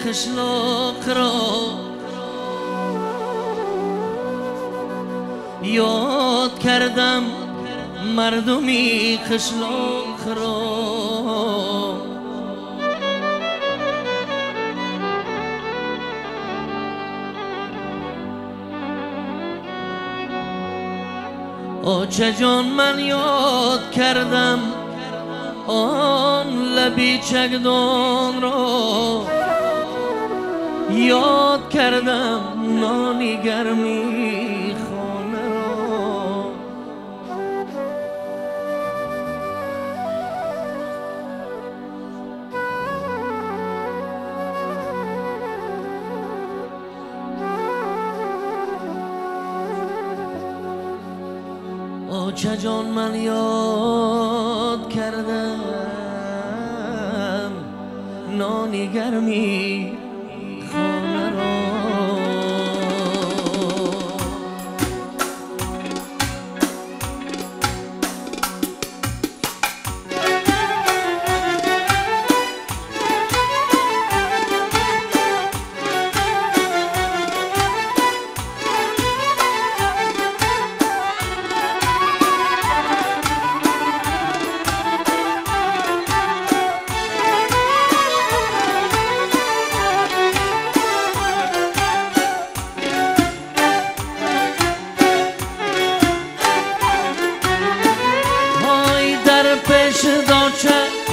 قشلاق را یاد کردم، مردمی قشلاق را آچه جان من یاد کردم آن لبی چگدان را یاد کردم نانی گرمی خانه را آچه جان من یاد کردم نانی گرمی خانه را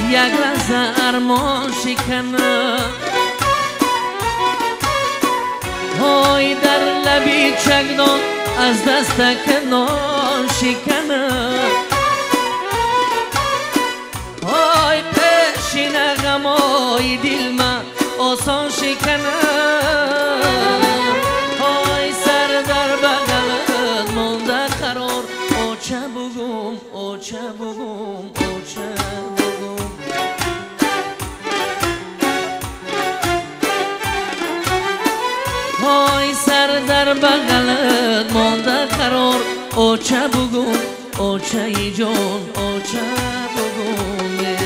یک لحظه ارمان شکنه های در لبی چگدان از دستک نان شکنه های پیشین غمای دل من آسان شکنه های سر در بغلت مانده قرار آچه بگم آچه بگم آچه های سر در بغلت مانده قرار آچه بگم آچه ای جان آچه بگم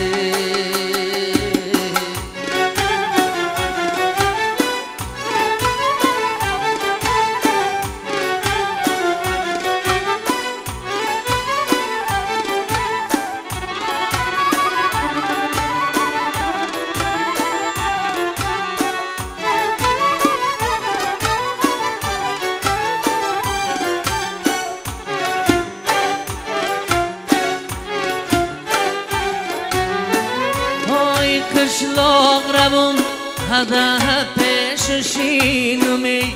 قشلاق روم هده پیش شینمی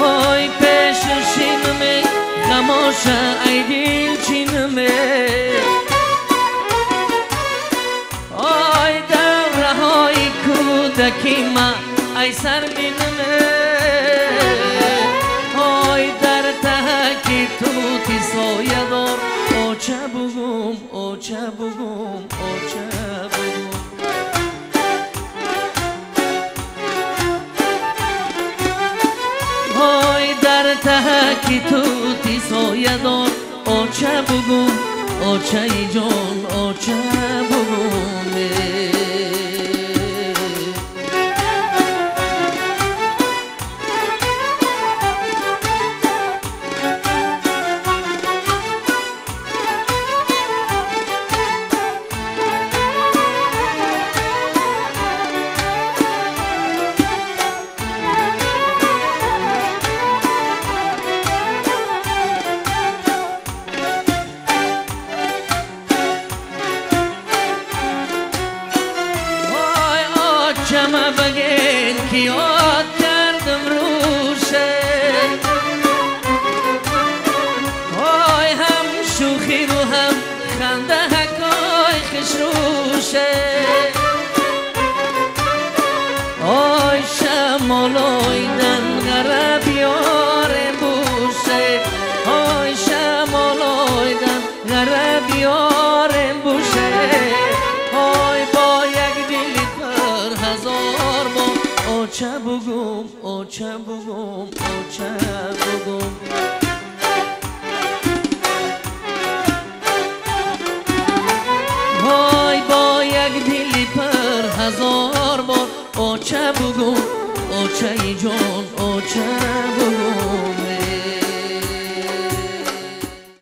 های پیش شینمی خماشه ای دل چینمی های دوره های کودکی من ای سر بینمی های در تهکی توتی سایه دار آچه بگم آچه بگم آچه بگم های در تهکی توتی سایه دار آچه بگم آچه ای جان آچه بگم شما بگین که یاد کردم روشه های هم شوخی رو هم خنده حکای خش روشه های شمالای دن غرب یارم بوشه های شمالای دن غرب یارم بوشه های با یک دل پر هزار با آچه بگم آچه بگم آچه بگم های با یک دل پر هزار ای جان آچه بگم